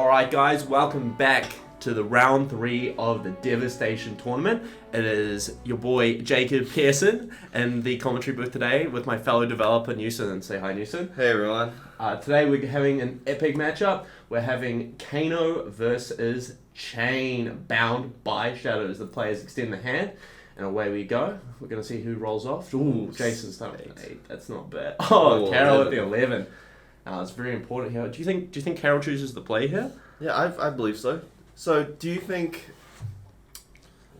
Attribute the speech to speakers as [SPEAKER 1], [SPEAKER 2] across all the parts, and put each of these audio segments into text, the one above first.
[SPEAKER 1] Alright guys, welcome back to the round 3 of the Dev-astation tournament. It is your boy Jacob Pearson in the commentary booth today with my fellow developer Newson. Say hi Newson.
[SPEAKER 2] Hey everyone.
[SPEAKER 1] Today we're having an epic matchup. We're having Kano versus Chane, bound by shadows. The players extend the hand and away we go. We're going to see who rolls off. Ooh, Jason's starting with 8. That's not bad. Oh, Karol at the 11. It's very important here. Do you think Karol chooses the play here?
[SPEAKER 2] Yeah, I believe so. So, do you think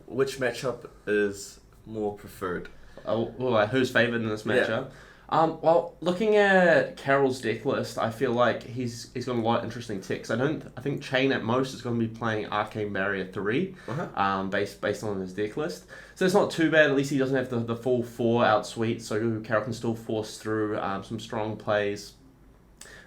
[SPEAKER 2] which matchup is more preferred?
[SPEAKER 1] Who's favoured in this matchup? Yeah. Well, looking at Karol's deck list, I feel like he's got a lot of interesting ticks. I think Chane at most is going to be playing Arcane Barrier 3, based on his deck list. So it's not too bad. At least he doesn't have the full 4 out suite, so Karol can still force through some strong plays.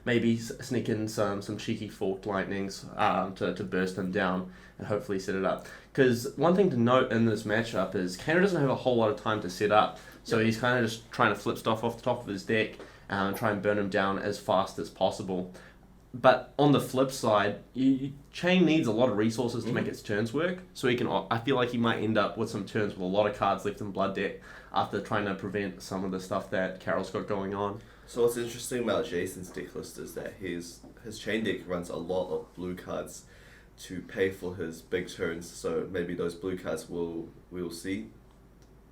[SPEAKER 1] Maybe sneak in some cheeky forked lightnings to burst him down and hopefully set it up. Because one thing to note in this matchup is Kano doesn't have a whole lot of time to set up, so he's kind of just trying to flip stuff off the top of his deck and try and burn him down as fast as possible. But on the flip side, Chane needs a lot of resources to make its turns work, so I feel like he might end up with some turns with a lot of cards left in Blood deck after trying to prevent some of the stuff that Karol's got going on.
[SPEAKER 2] So what's interesting about Jason's deck list is that his Chane deck runs a lot of blue cards to pay for his big turns. So maybe those blue cards we'll see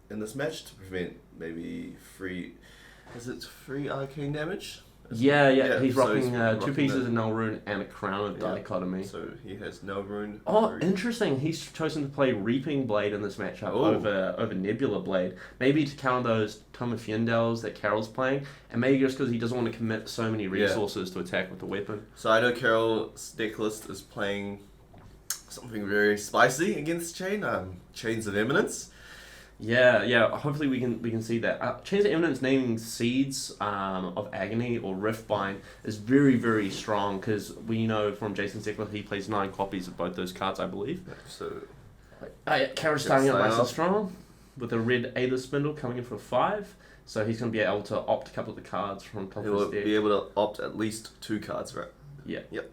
[SPEAKER 2] in this match to prevent maybe free arcane damage?
[SPEAKER 1] Yeah. He's rocking 2 pieces of Null Rune and a Crown of Dichotomy.
[SPEAKER 2] So he has Null Rune.
[SPEAKER 1] Interesting. He's chosen to play Reaping Blade in this matchup over Nebula Blade. Maybe to counter those Tome of Fyendals that Karol's playing, and maybe just because he doesn't want to commit so many resources to attack with the weapon.
[SPEAKER 2] So I know Karol's deck list is playing something very spicy against Chane. Chains of Eminence.
[SPEAKER 1] Yeah. Hopefully we can see that. Chains of Eminence naming Seeds of Agony or Riftbind is very, very strong because we know from Jason's deck he plays 9 copies of both those cards, I believe.
[SPEAKER 2] So,
[SPEAKER 1] Karol's starting out nice and strong with a red Aether Spindle coming in for 5. So he's going to be able to opt a couple of the cards from top of his deck.
[SPEAKER 2] He'll be able to opt at least 2 cards, right?
[SPEAKER 1] Yeah.
[SPEAKER 2] Yep.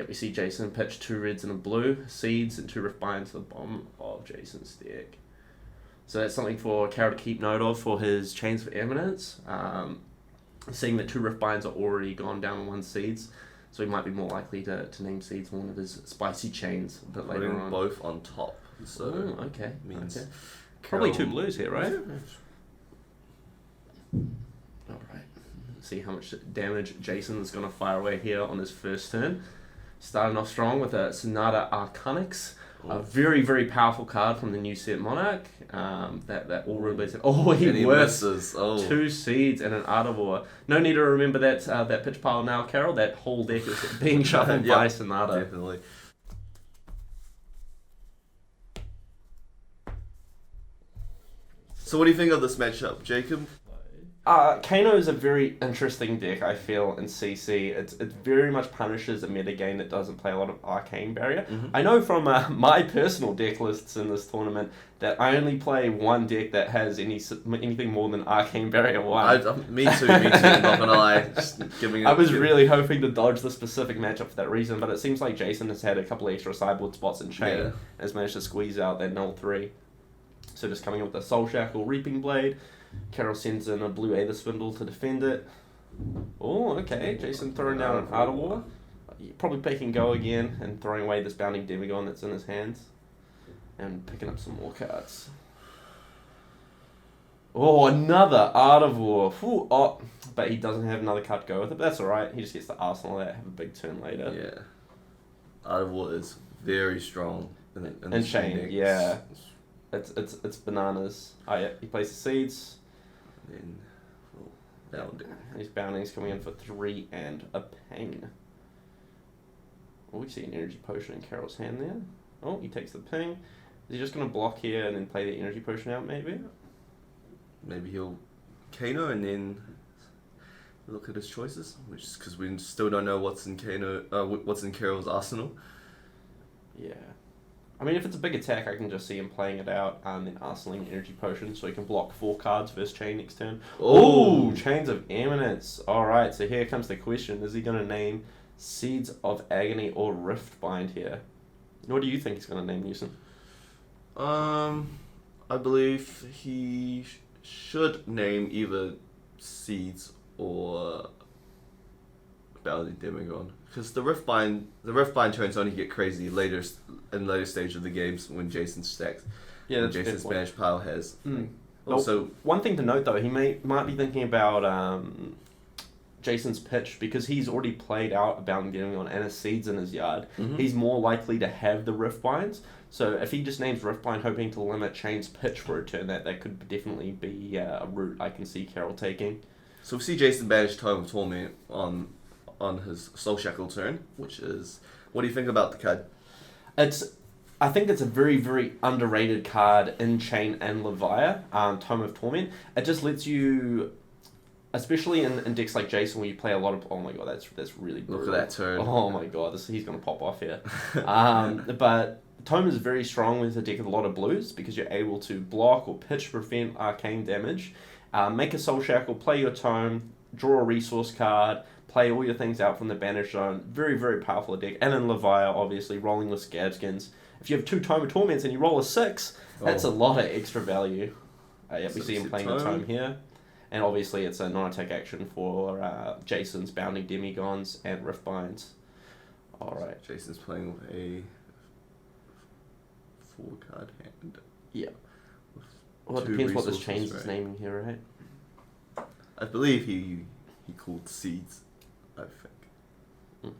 [SPEAKER 1] We see Jason pitch 2 reds and a blue, Seeds and 2 Riftbinds to the bottom of Jason's deck. So that's something for Karol to keep note of for his Chains of Eminence. Seeing that 2 Riftbinds are already gone down on 1 Seeds, so he might be more likely to name Seeds one of his spicy chains a bit later on.
[SPEAKER 2] Both on top. So
[SPEAKER 1] means probably 2 blues here, right? Alright. See how much damage Jason's going to fire away here on his first turn. Starting off strong with a Sonata Arcanix. A very, very powerful card from the new set Monarch. That all really said. He misses. 2 Seeds and an Art of War. No need to remember that pitch pile now, Karol. That whole deck is being shuffled by Sonata.
[SPEAKER 2] Definitely. So what do you think of this matchup, Jacob?
[SPEAKER 1] Kano is a very interesting deck, I feel, in CC. It very much punishes a metagame that doesn't play a lot of Arcane Barrier. I know from my personal deck lists in this tournament that I only play one deck that has anything more than Arcane Barrier 1.
[SPEAKER 2] Me too, I'm not gonna lie.
[SPEAKER 1] I was really hoping to dodge the specific matchup for that reason, but it seems like Jason has had a couple extra sideboard spots in Chane and has managed to squeeze out that Null 3. So just coming in with the Soul Shackle Reaping Blade. Karol sends in a blue Aether Spindle to defend it. Oh, okay. Jason throwing down an Art of War. Probably picking go again and throwing away this Bounding Demigod that's in his hands. And picking up some more cards. Oh, another Art of War. But he doesn't have another card to go with it. But that's alright. He just gets to arsenal that, have a big turn later.
[SPEAKER 2] Yeah. Art of War is very strong in
[SPEAKER 1] Chane, yeah. It's bananas. He plays the Seeds.
[SPEAKER 2] And then
[SPEAKER 1] His Bounding's coming in for 3 and a Pain. We see an Energy Potion in Karol's hand there. He takes the ping. Is he just going to block here and then play the Energy Potion out, maybe?
[SPEAKER 2] Maybe he'll Kano and then look at his choices, which is because we still don't know what's in Karol's arsenal.
[SPEAKER 1] Yeah. I mean, if it's a big attack, I can just see him playing it out and then arsenaling Energy Potion so he can block 4 cards versus Chane next turn. Chains of Eminence. Alright, so here comes the question. Is he going to name Seeds of Agony or Riftbind here. What do you think he's going to name Newsom?
[SPEAKER 2] I believe he should name either Seeds or Bounding Demigod, because the Riftbind turns only get crazy in later stage of the games when Jason's stacked.
[SPEAKER 1] Yeah, that's
[SPEAKER 2] Jason's banished pile has.
[SPEAKER 1] Also, one thing to note though, he might be thinking about Jason's pitch, because he's already played out a Bounding Demigod and a Seeds in his yard.
[SPEAKER 2] Mm-hmm.
[SPEAKER 1] He's more likely to have the Riftbinds. So if he just names Riftbind hoping to limit Chane's pitch for a turn, that could definitely be a route I can see Karol taking.
[SPEAKER 2] So we see Jason banish Tome of Torment on his Soul Shackle turn, which is... What do you think about the card?
[SPEAKER 1] I think it's a very, very underrated card in Chane and Levia, Tome of Torment. It just lets you, especially in decks like Jason where you play a lot of... Oh my god, that's really brutal.
[SPEAKER 2] Look at that turn.
[SPEAKER 1] Oh my god, he's going to pop off here. But Tome is very strong with a deck with a lot of blues, because you're able to block or pitch prevent arcane damage, make a Soul Shackle, play your Tome, draw a resource card, play all your things out from the banish zone. Very, very powerful deck. And in Levia, obviously, rolling with Scabskins. If you have 2 Tome of Torments and you roll a 6, that's a lot of extra value. We see him playing the Tome here. And obviously it's a non-attack action for Jason's Bounding Demigons and Riftbinds. Alright.
[SPEAKER 2] Jason's playing with a 4-card hand.
[SPEAKER 1] Yeah. Well, it depends what this Chane's is naming here, right?
[SPEAKER 2] I believe he called Seeds, I think.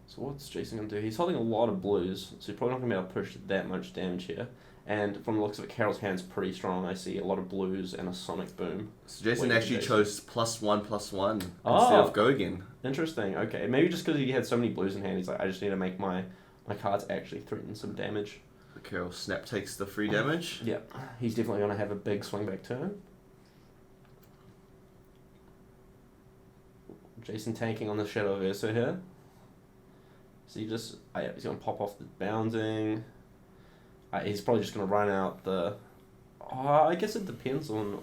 [SPEAKER 1] So what's Jason going to do? He's holding a lot of blues, so he's probably not going to be able to push that much damage here. And from the looks of it, Karol's hand's pretty strong. I see a lot of blues and a Sonic Boom.
[SPEAKER 2] So Jason actually chose +1/+1 instead of go again.
[SPEAKER 1] Interesting. Okay, maybe just because he had so many blues in hand, he's like, I just need to make my cards actually threaten some damage.
[SPEAKER 2] Karol snap takes the free damage.
[SPEAKER 1] Yeah, he's definitely going to have a big swing back turn. Jason tanking on the Shadow Versa here. So he's going to pop off the Bounding. He's probably just going to run out the... I guess it depends on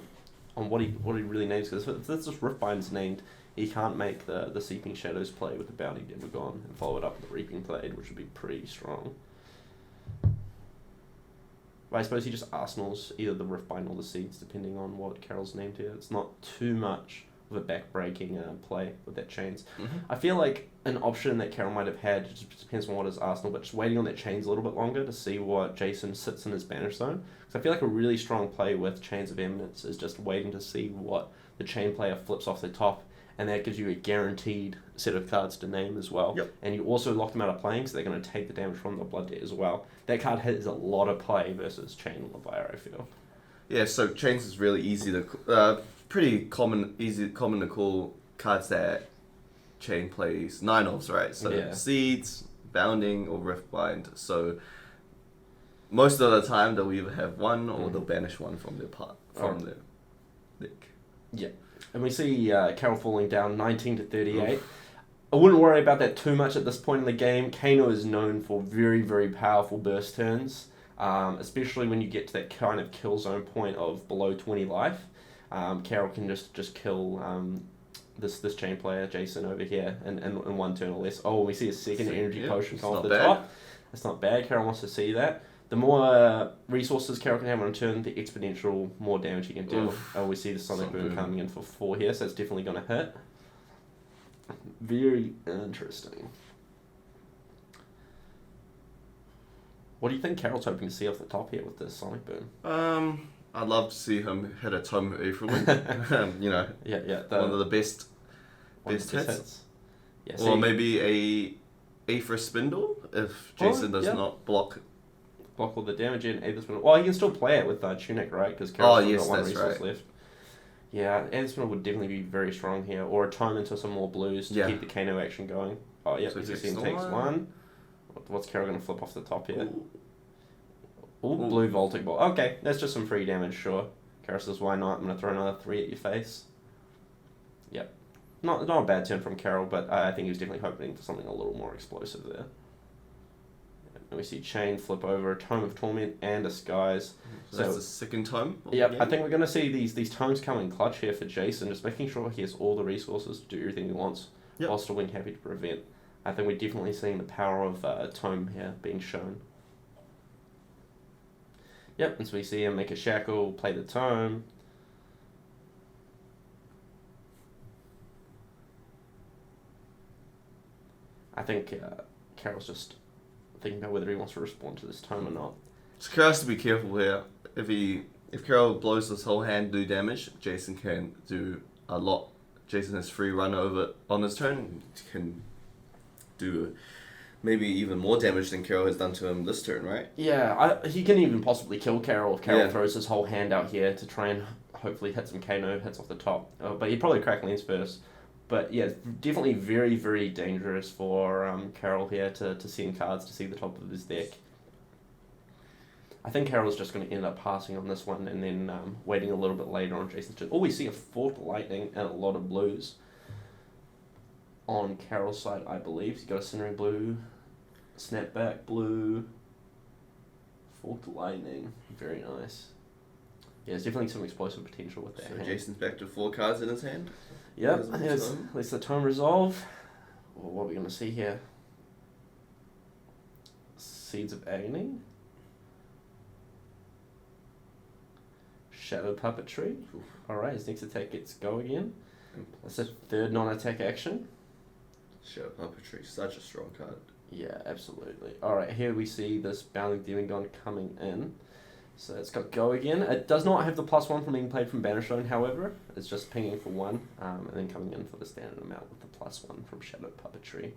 [SPEAKER 1] what he really names, because if that's just Riftbind's named, he can't make the Seeping Shadows play with the Bounding Demigod and follow it up with the Reaping Blade, which would be pretty strong. But I suppose he just arsenals either the Riftbind or the Seeds, depending on what Karol's named here. It's not too much of a back-breaking play with that Chains.
[SPEAKER 2] Mm-hmm.
[SPEAKER 1] I feel like an option that Karol might have had, it just depends on what his arsenal, but just waiting on that Chains a little bit longer to see what Jason sits in his banish zone. Because I feel like a really strong play with Chains of Eminence is just waiting to see what the Chain player flips off the top, and that gives you a guaranteed set of cards to name as well.
[SPEAKER 2] Yep.
[SPEAKER 1] And you also lock them out of playing, so they're going to take the damage from the Blood Debt as well. That card has a lot of play versus Chane and Levia, I feel.
[SPEAKER 2] Yeah, so Chains is really easy to... pretty common to call cards that Chane plays 9 ofs, right? So
[SPEAKER 1] yeah.
[SPEAKER 2] Seeds, Bounding, or Riftbind. So most of the time they'll either have one or they'll banish one from their deck.
[SPEAKER 1] Yeah. And we see Karol falling down 19 to 38. I wouldn't worry about that too much at this point in the game. Kano is known for very, very powerful burst turns, especially when you get to that kind of kill zone point of below 20 life. Karol can just kill this Chane player, Jason, over here in one turn or less. Oh, we see a second energy potion come off the top. That's not bad. Karol wants to see that. The more resources Karol can have on a turn, the exponential more damage he can deal. Oh, we see the Sonic Boom coming in for 4 here, so it's definitely going to hit. Very interesting. What do you think Karol's hoping to see off the top here with this Sonic Boom?
[SPEAKER 2] I'd love to see him hit a Tome of Aether. You know, one of the best hits. Yeah, or maybe a Aether Spindle if Jason does not block
[SPEAKER 1] all the damage in Aether Spindle. Well, he can still play it with Tunic, right? Because Karol's got one resource left. Yeah, Aether Spindle would definitely be very strong here. Or a Tome into some more blues to keep the Kano action going. Oh, yeah, because he takes one. What's Karol going to flip off the top here? Ooh, blue Voltic Ball. Okay, that's just some free damage, sure. Karol says, why not? I'm going to throw another 3 at your face. Yep. Not a bad turn from Karol, but I think he was definitely hoping for something a little more explosive there. And we see Chane flip over a Tome of Torment and Disguise.
[SPEAKER 2] So that's the second tome?
[SPEAKER 1] Yeah, I think we're going to see these tomes come in clutch here for Jason, just making sure he has all the resources to do everything he wants, while still being happy to prevent. I think we're definitely seeing the power of Tome here being shown. Yep, and so we see him make a shackle, play the Tome. I think Karol's just thinking about whether he wants to respond to this Tome or not.
[SPEAKER 2] So Karol has to be careful here. If Karol blows this whole hand do damage, Jason can do a lot. Jason has free run over on his turn. Can do maybe even more damage than Karol has done to him this turn, right?
[SPEAKER 1] Yeah, he can even possibly kill Karol if Karol throws his whole hand out here to try and hopefully hit some Kano hits off the top. But he'd probably crack Lens first. But yeah, definitely very, very dangerous for Karol here to send cards to see the top of his deck. I think Karol's just going to end up passing on this one and then waiting a little bit later on Jason's turn. Oh, we see a fourth lightning and a lot of blues on Karol's side, I believe. He's got a Centering Blue, Snapback Blue, fourth lightning. Very nice. Yeah, there's definitely some explosive potential with that.
[SPEAKER 2] So Jason's back to 4 cards in his hand.
[SPEAKER 1] Yep, let's the Tome resolve. Well, what are we going to see here? Seeds of Agony. Shadow Puppetry. Alright, his next attack gets Go again. That's a third non-attack action.
[SPEAKER 2] Shadow Puppetry, such a strong card.
[SPEAKER 1] Yeah, absolutely. Alright, here we see this Bounding Demigod coming in. So it's got Go again. It does not have the +1 from being played from Banish Zone, however. It's just pinging for 1, and then coming in for the standard amount with the +1 from Shadow Puppetry.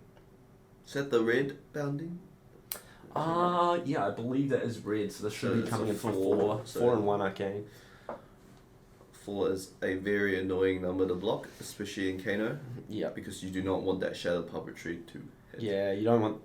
[SPEAKER 2] Is that the red Bounding?
[SPEAKER 1] Yeah, I believe that is red, so this should be coming in for 4. 4 and 1 arcane.
[SPEAKER 2] 4 is a very annoying number to block, especially in Kano.
[SPEAKER 1] Yeah.
[SPEAKER 2] Because you do not want that Shadow Puppetry to hit.
[SPEAKER 1] Yeah, you don't want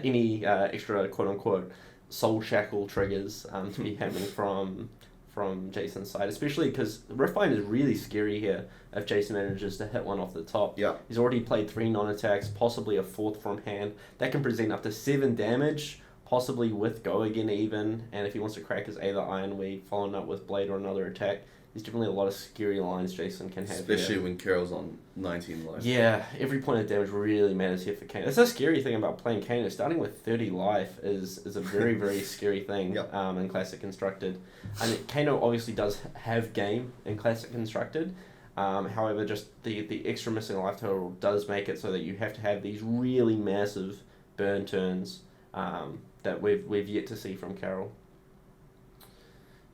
[SPEAKER 1] any extra quote-unquote soul shackle triggers to be happening from Jason's side, especially because Riftbind is really scary here if Jason manages to hit one off the top.
[SPEAKER 2] Yeah.
[SPEAKER 1] He's already played 3 non-attacks, possibly a 4th from hand. That can present up to 7 damage, possibly with Go again even, and if he wants to crack his either Iron Weed, following up with Blade or another attack, there's definitely a lot of scary lines Jason can have.
[SPEAKER 2] Especially when Karol's on 19 life.
[SPEAKER 1] Yeah, every point of damage really matters here for Kano. That's a scary thing about playing Kano. Starting with 30 life is a very, very scary thing in Classic Constructed. And Kano obviously does have game in Classic Constructed. However, just the extra missing life total does make it so that you have to have these really massive burn turns that we've yet to see from Karol.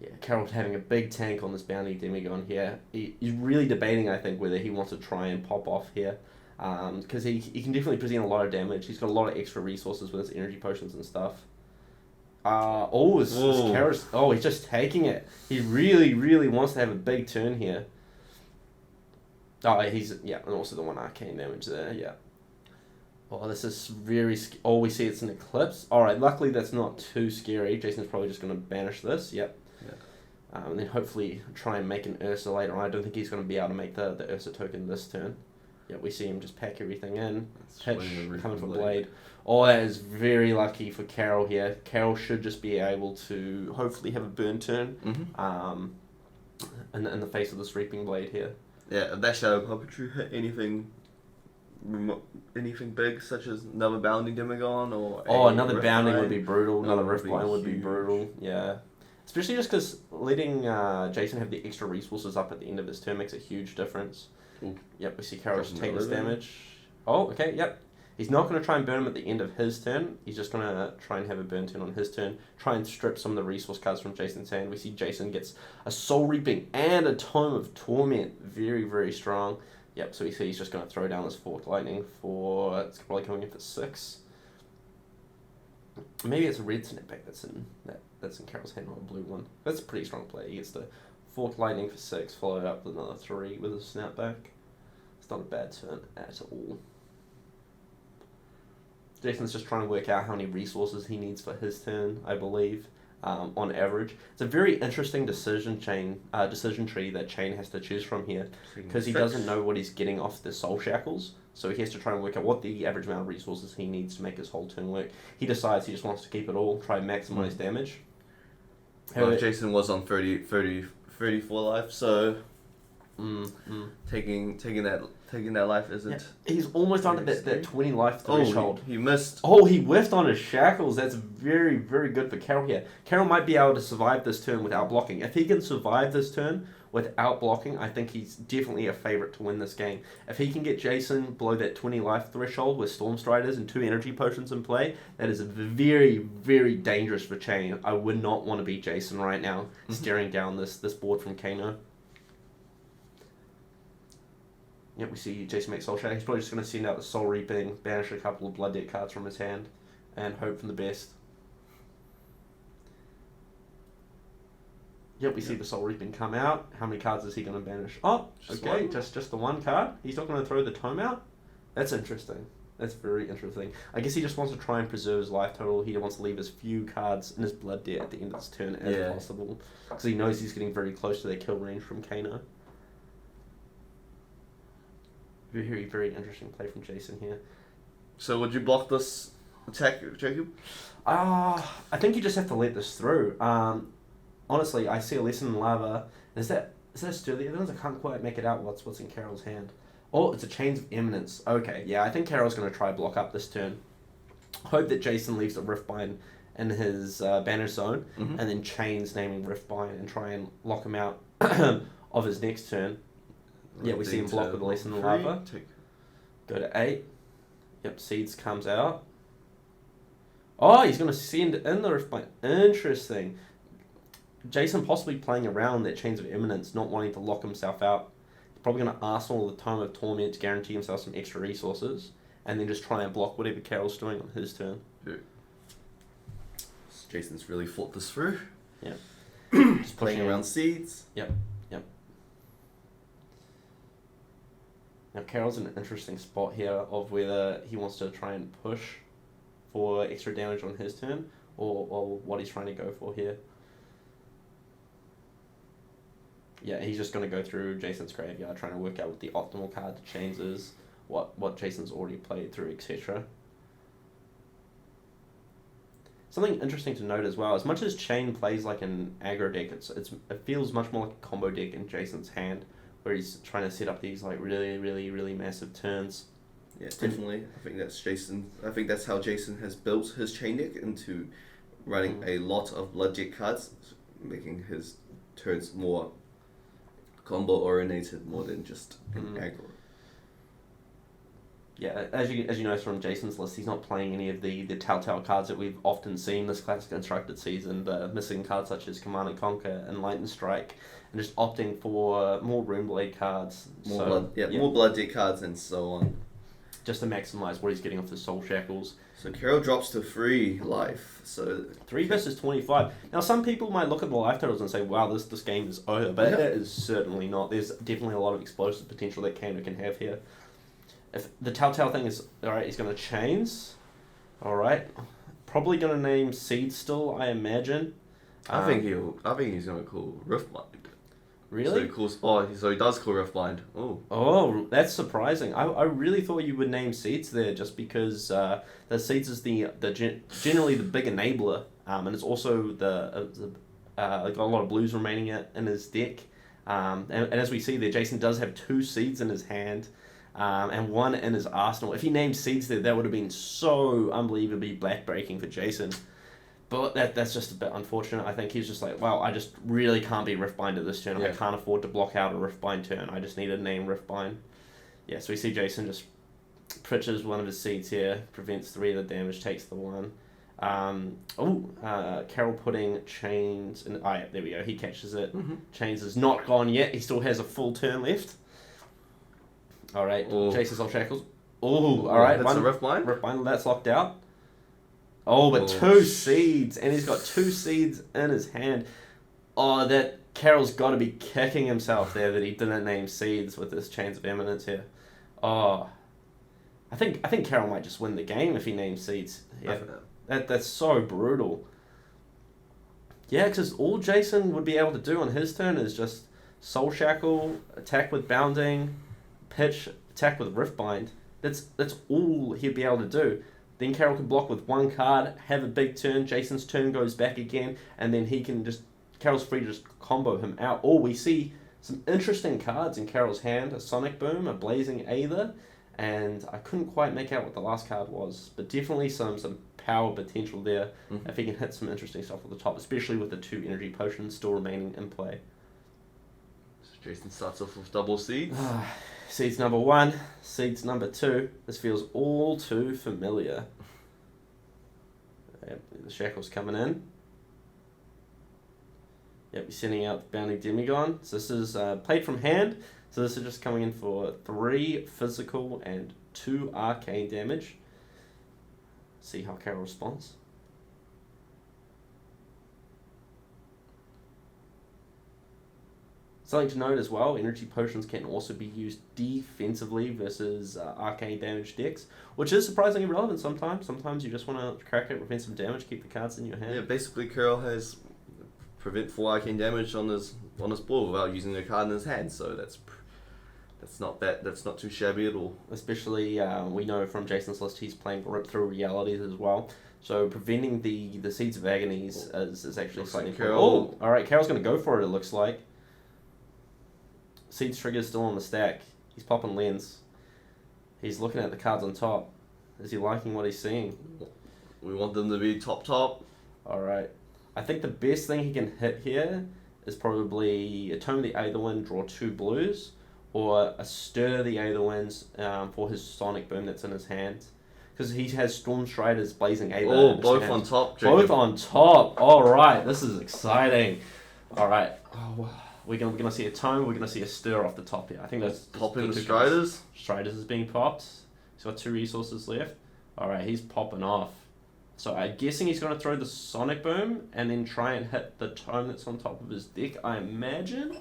[SPEAKER 1] Yeah, Karol's having a big tank on this Bounty Demigod here. He's really debating, I think, whether he wants to try and pop off here. Because he can definitely present a lot of damage. He's got a lot of extra resources with his energy potions and stuff. Karol's, he's just taking it. He really, really wants to have a big turn here. And also the 1 arcane damage there, yeah. Oh, this is very... we see it's an Eclipse. Alright, luckily that's not too scary. Jason's probably just going to banish this, yep. And then hopefully try and make an Ursa later on. I don't think he's going to be able to make the Ursa token this turn. Yeah, we see him just pack everything in. Pitch, coming for Blade. Oh, that is very lucky for Karol here. Karol should just be able to hopefully have a burn turn in the face of this Reaping Blade here.
[SPEAKER 2] Yeah, if that Shadow Puppetry hit anything big, such as another Bounding Demigod or...
[SPEAKER 1] another Bounding would be brutal. Another Riftbind would be brutal. Yeah. Especially just because letting Jason have the extra resources up at the end of his turn makes a huge difference.
[SPEAKER 2] Ooh.
[SPEAKER 1] Yep, we see Karol just take this damage. Oh, okay, yep. He's not going to try and burn him at the end of his turn. He's just going to try and have a burn turn on his turn. Try and strip some of the resource cards from Jason's hand. We see Jason gets a Soul Reaping and a Tome of Torment. Very, very strong. Yep, so we see he's just going to throw down this 4th lightning for... It's probably coming in for 6. Maybe it's a red snapback that's in Karol's hand, not a blue one. That's a pretty strong play. He gets the 4th lightning for 6, followed up with another 3 with a snapback. It's not a bad turn at all. Jason's just trying to work out how many resources he needs for his turn, I believe, on average. It's a very interesting decision tree that Chane has to choose from here, because he doesn't know what he's getting off the Soul Shackles. So he has to try and work out what the average amount of resources he needs to make his whole turn work. He decides he just wants to keep it all, try and maximize damage.
[SPEAKER 2] Well, Jason was on 34 life, so taking that life isn't.
[SPEAKER 1] Yeah. He's almost under that 20 life threshold.
[SPEAKER 2] He missed.
[SPEAKER 1] Oh, he whiffed on his shackles. That's very, very good for Karol here. Karol might be able to survive this turn without blocking. If he can survive this turn without blocking, I think he's definitely a favourite to win this game. If he can get Jason below that 20 life threshold with Storm Striders and 2 energy potions in play, that is very, very dangerous for Chane. I would not want to be Jason right now, staring down this board from Kano. Yep, we see Jason make Soul Shatter. He's probably just going to send out the Soul Reaping, banish a couple of Blood Debt cards from his hand, and hope for the best. Yep, we see the Soul Reaping come out. How many cards is he going to banish? Oh, okay, just the one card. He's not going to throw the Tome out? That's interesting. That's very interesting. I guess he just wants to try and preserve his life total. He wants to leave as few cards in his Blood Debt at the end of his turn as possible, because he knows he's getting very close to that kill range from Kano. Very, very interesting play from Jason here.
[SPEAKER 2] So would you block this attack, Jacob?
[SPEAKER 1] I think you just have to let this through. Honestly, I see a Lesson in Lava. Is that Sturdy Evidence? I can't quite make it out what's in Karol's hand. Oh, it's a Chains of Eminence. Okay, yeah, I think Karol's going to try block up this turn. Hope that Jason leaves a Riftbind in his banish zone, and then chains naming Riftbind and try and lock him out of his next turn. Yeah, we see him block with the Lesson in Lava. Go to 8. Yep, Seeds comes out. Oh, he's going to send in the Riftbind. Interesting. Jason possibly playing around that Chains of Eminence, not wanting to lock himself out. He's probably going to Arsenal the Tome of Torment to guarantee himself some extra resources, and then just try and block whatever Karol's doing on his turn.
[SPEAKER 2] Yeah. Jason's really thought this through.
[SPEAKER 1] Yeah.
[SPEAKER 2] Just playing around Seeds.
[SPEAKER 1] Yep. Now Karol's in an interesting spot here of whether he wants to try and push for extra damage on his turn, or what he's trying to go for here. Yeah, he's just going to go through Jason's graveyard, trying to work out what the optimal card to Chains is, what Jason's already played through, etc. Something interesting to note as well, as much as Chane plays like an aggro deck, it feels much more like a combo deck in Jason's hand, where he's trying to set up these like really, really, really massive turns.
[SPEAKER 2] Yeah, definitely. I think that's Jason. I think that's how Jason has built his Chain deck into running a lot of Blood Debt cards, making his turns more combo oriented more than just an aggro.
[SPEAKER 1] Yeah, as you know from Jason's list, he's not playing any of the telltale cards that we've often seen this classic constructed season, the missing cards such as Command and Conquer and Lightning Strike, and just opting for more Runeblade cards.
[SPEAKER 2] More Blood Debt cards and so on.
[SPEAKER 1] Just to maximise what he's getting off the Soul Shackles.
[SPEAKER 2] So Karol drops to 3 life. So
[SPEAKER 1] 3 versus 25. Now some people might look at the life totals and say, wow, this game is over, but it is certainly not. There's definitely a lot of explosive potential that Kano can have here. If the telltale thing is, alright, he's going to Chains. Alright. Probably going to name Seed still, I imagine.
[SPEAKER 2] I think he's going to call Riftbind.
[SPEAKER 1] Really?
[SPEAKER 2] So he does call Riftbind.
[SPEAKER 1] Oh, that's surprising. I really thought you would name Seeds there, just because the Seeds is generally the big enabler, and it's also got a lot of blues remaining in his deck. And as we see there, Jason does have 2 Seeds in his hand, and 1 in his arsenal. If he named Seeds there, that would have been so unbelievably backbreaking for Jason. But that's just a bit unfortunate. I think he's just like, well, I just really can't be Riftbind at this turn. Yeah. I can't afford to block out a Riftbind turn. I just need to name Riftbind. Yeah, so we see Jason just pitches one of his Seeds here, prevents 3 of the damage, takes the 1. Karol putting Chains in. Oh, yeah, there we go. He catches it. Chains is not gone yet. He still has a full turn left. All right, Jason's on Shackles. Oh, all right.
[SPEAKER 2] That's a Riftbind?
[SPEAKER 1] Riftbind, that's locked out. Oh, but 2 Seeds, and he's got 2 Seeds in his hand. Oh, that Karol's got to be kicking himself there that he didn't name Seeds with this Chains of Eminence here. Oh, I think Karol might just win the game if he names Seeds. Yeah, that's so brutal. Yeah, because all Jason would be able to do on his turn is just Soul Shackle, attack with Bounding, pitch, attack with Riftbind. That's all he'd be able to do. Then Karol can block with one card, have a big turn, Jason's turn goes back again, and then he can just... Karol's free to just combo him out. Or we see some interesting cards in Karol's hand. A Sonic Boom, a Blazing Aether, and I couldn't quite make out what the last card was, but definitely some power potential there if he can hit some interesting stuff at the top, especially with the 2 energy potions still remaining in play.
[SPEAKER 2] So Jason starts off with double seeds.
[SPEAKER 1] Seeds number 1, seeds number 2. This feels all too familiar. Yep, the Shackle's coming in. Yep, we're sending out the Bounty Demigod. So this is played from hand. So this is just coming in for 3 physical and 2 arcane damage. See how Karol responds. Something to note as well, energy potions can also be used defensively versus arcane damage decks, which is surprisingly relevant sometimes. Sometimes you just want to crack it, prevent some damage, keep the cards in your hand.
[SPEAKER 2] Yeah, basically Karol has prevent 4 arcane damage on his board without using a card in his hand, so that's not too shabby at all.
[SPEAKER 1] Especially, we know from Jason's list he's playing Rip Through Realities as well. So preventing the Seeds of Agonies is actually slightly
[SPEAKER 2] Karol.
[SPEAKER 1] Oh, alright, Karol's going to go for it, it looks like. Seeds trigger's still on the stack. He's popping Lens. He's looking at the cards on top. Is he liking what he's seeing?
[SPEAKER 2] We want them to be top.
[SPEAKER 1] Alright. I think the best thing he can hit here is probably a Tome of the Aetherwind, draw 2 blues, or a Stir the Aetherwinds for his Sonic Boom that's in his hand. Because he has Storm Strider's Blazing Aether.
[SPEAKER 2] Oh, both on top, Jacob.
[SPEAKER 1] Both on top. Alright, this is exciting. Alright. Oh, we're gonna see a Tome, we're gonna see a Stir off the top here. I think that's...
[SPEAKER 2] Popping the Striders?
[SPEAKER 1] Striders is being popped. He's got 2 resources left. Alright, he's popping off. So I'm guessing he's going to throw the Sonic Boom and then try and hit the Tome that's on top of his deck, I imagine.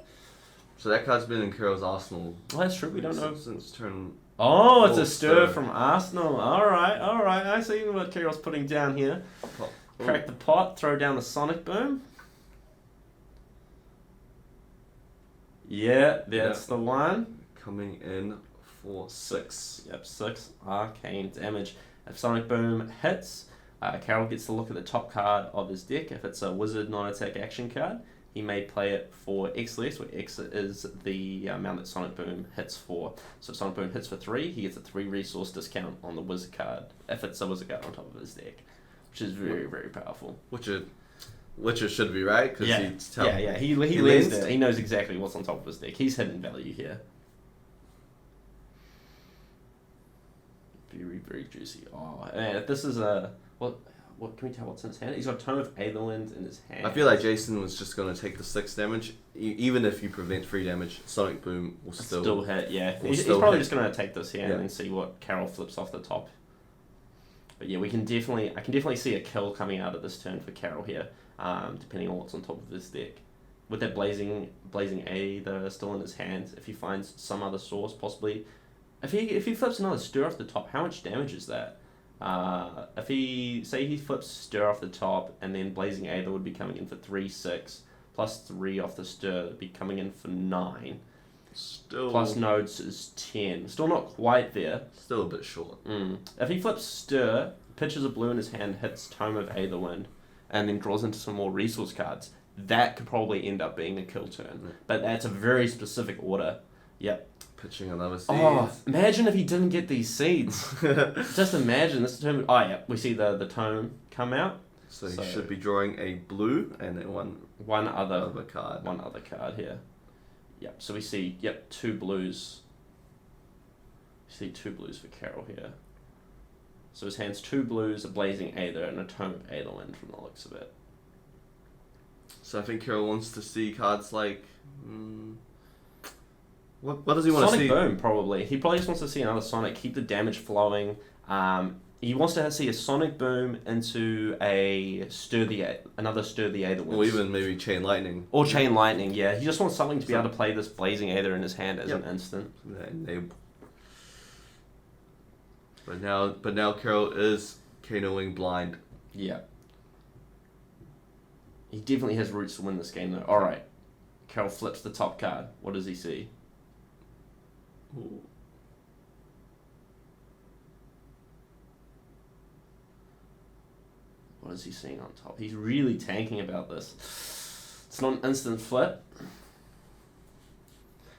[SPEAKER 2] So that card's been in Karol's arsenal.
[SPEAKER 1] Oh, that's true, we don't know.
[SPEAKER 2] Since turn...
[SPEAKER 1] Oh, it's a Stir from Arsenal. Alright. I see what Karol's putting down here. Crack the pot, throw down the Sonic Boom. Yeah, that's the one.
[SPEAKER 2] Coming in for 6.
[SPEAKER 1] Yep, 6 arcane damage. If Sonic Boom hits... Karol gets to look at the top card of his deck. If it's a Wizard non-attack action card, he may play it for X less, where X is the amount that Sonic Boom hits for. So if Sonic Boom hits for 3, he gets a 3 resource discount on the Wizard card, if it's a Wizard card on top of his deck, which is very, very powerful.
[SPEAKER 2] Which it should be, right? Cause
[SPEAKER 1] he lensed it. He knows exactly what's on top of his deck. He's hidden value here. Very, very juicy. Oh, man, this is a... What can we tell what's in his hand? He's got a Tome of Aetherwind in his hand.
[SPEAKER 2] I feel like Jason was just going to take the 6 damage. Even if you prevent 3 damage, Sonic Boom will still
[SPEAKER 1] hit, yeah. He's probably just going to take this here and then see what Karol flips off the top. But yeah, I can definitely see a kill coming out of this turn for Karol here, depending on what's on top of his deck. With that Blazing Aether still in his hand, if he finds some other source, possibly... If he flips another Stir off the top, how much damage is that? If he flips Stir off the top, and then Blazing Aether would be coming in for 3/6, plus 3 off the Stir, would be coming in for 9.
[SPEAKER 2] Still.
[SPEAKER 1] Plus nodes is 10. Still not quite there.
[SPEAKER 2] Still a bit short.
[SPEAKER 1] If he flips Stir, pitches a blue in his hand, hits Tome of Aetherwind, and then draws into some more resource cards, that could probably end up being a kill turn. But that's a very specific order. Yep.
[SPEAKER 2] Pitching another seed.
[SPEAKER 1] Oh, imagine if he didn't get these seeds. Just imagine this Tome. Oh yeah, we see the Tome come out.
[SPEAKER 2] So he should be drawing a blue and then one other card.
[SPEAKER 1] One other card here. Yep. So we see 2 blues. We see 2 blues for Karol here. So his hand's 2 blues, a Blazing Aether, and a Tome of Aetherwind from the looks of it.
[SPEAKER 2] So I think Karol wants to see cards like. What does he want to see?
[SPEAKER 1] Sonic Boom, probably. He probably just wants to see another Sonic, keep the damage flowing. He wants to see a Sonic Boom into another Stir the Aether.
[SPEAKER 2] Or even maybe Chain Lightning.
[SPEAKER 1] Or Chain Lightning, yeah. He just wants something to be able to play this Blazing Aether in his hand as an instant.
[SPEAKER 2] But now Karol is Kanoing blind.
[SPEAKER 1] Yeah. He definitely has roots to win this game, though. Alright. Karol flips the top card. What does he see?
[SPEAKER 2] Ooh.
[SPEAKER 1] What is he seeing on top? He's really tanking about this. It's not an instant flip.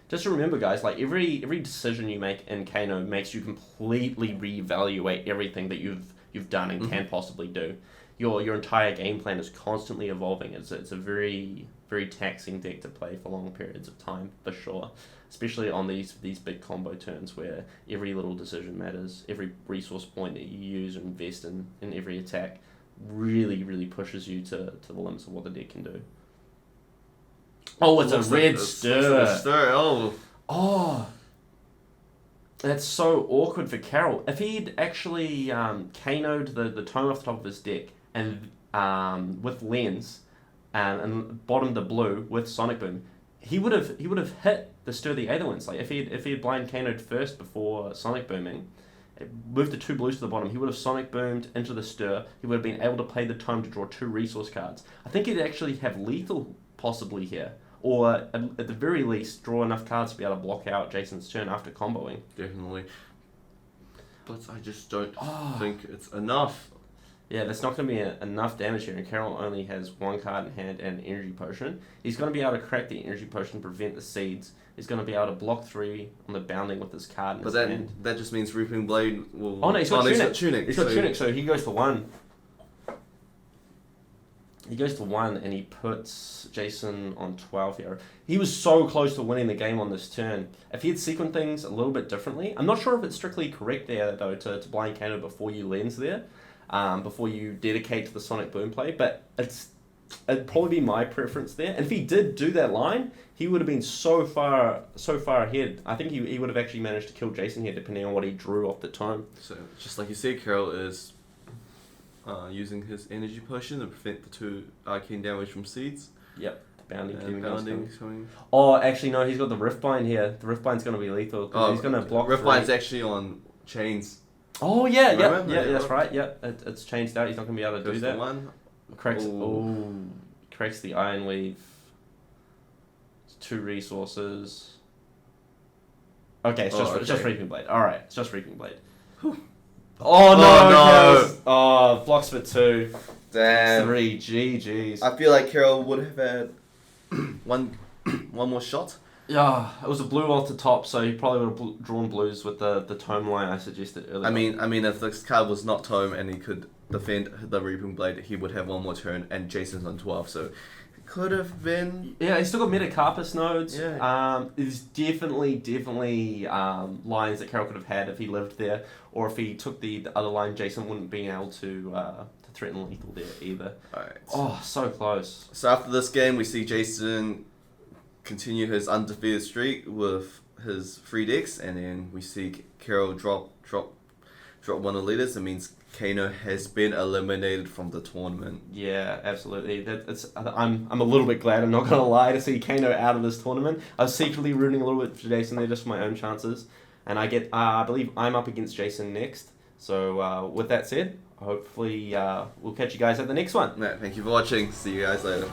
[SPEAKER 1] Just remember, guys, like every decision you make in Kano makes you completely reevaluate everything that you've done and can possibly do. Your entire game plan is constantly evolving. It's a very taxing deck to play for long periods of time, for sure. Especially on these big combo turns where every little decision matters. Every resource point that you use or invest in every attack really pushes you to the limits of what the deck can do. Oh, it's a red stir. Oh. That's so awkward for Karol. If he'd actually Kano'd the tone off the top of his deck and with lens and bottomed the blue with Sonic Boom, he would have hit the Stir the Aether Winds. Like if he had blind Kano'd first before Sonic Booming, with the 2 blues to the bottom, he would have Sonic Boomed into the Stir. He would have been able to play the tone to draw 2 resource cards. I think he'd actually have lethal possibly here, or at the very least draw enough cards to be able to block out Jason's turn after comboing.
[SPEAKER 2] Definitely. But I just don't think it's enough.
[SPEAKER 1] Yeah, that's not going to be enough damage here, and Karol only has 1 card in hand and an Energy Potion. He's going to be able to crack the Energy Potion and prevent the Seeds. He's going to be able to block 3 on the bounding with his card in his hand.
[SPEAKER 2] That just means Reaping Blade will...
[SPEAKER 1] Oh no, he's got
[SPEAKER 2] Tunic.
[SPEAKER 1] He's got Tunic, so he goes to 1. He goes to 1 and he puts Jason on 12 here. He was so close to winning the game on this turn. If he had sequenced things a little bit differently, I'm not sure if it's strictly correct there though to blind Kano before you lens there, before you dedicate to the Sonic Boom play, but it'd probably be my preference there. And if he did do that line, he would have been so far ahead. I think he would have actually managed to kill Jason here depending on what he drew off the tome.
[SPEAKER 2] So just like you said, Karol is using his Energy Potion to prevent the 2 arcane damage from Seeds.
[SPEAKER 1] Yep.
[SPEAKER 2] Bounding.
[SPEAKER 1] Oh, actually no, he's got the Riftbind here. The Riftbind's going to be lethal because he's going to block.
[SPEAKER 2] Riftbind's actually on Chanes.
[SPEAKER 1] Oh yeah, that's right. Yeah, it's changed out. He's not going to be able to do that.
[SPEAKER 2] One.
[SPEAKER 1] Cracks the Iron Weave. 2 resources. Okay, it's just Reaping Blade. All right, it's just Reaping Blade. Oh no! Oh, blocks for 2.
[SPEAKER 2] Damn.
[SPEAKER 1] 3. GGs.
[SPEAKER 2] I feel like Karol would have had one more shot.
[SPEAKER 1] Yeah, it was a blue off the top, so he probably would have drawn blues with the tome line I suggested earlier.
[SPEAKER 2] I mean, if this card was not tome and he could defend the Reaping Blade, he would have 1 more turn, and Jason's on 12, so it could have been...
[SPEAKER 1] Yeah, he's still got Metacarpus nodes.
[SPEAKER 2] Yeah.
[SPEAKER 1] There's definitely lines that Karol could have had if he lived there, or if he took the other line, Jason wouldn't be able to threaten lethal there either.
[SPEAKER 2] Alright.
[SPEAKER 1] Oh, so close.
[SPEAKER 2] So after this game, we see Jason continue his undefeated streak with his 3 decks, and then we see Karol drop 1 of the leaders. It means Kano has been eliminated from the tournament.
[SPEAKER 1] Yeah, absolutely. I'm a little bit glad, I'm not going to lie, to see Kano out of this tournament. I was secretly rooting a little bit for Jason there just for my own chances. And I believe I'm up against Jason next. So with that said, hopefully we'll catch you guys at the next one.
[SPEAKER 2] Thank you for watching. See you guys later.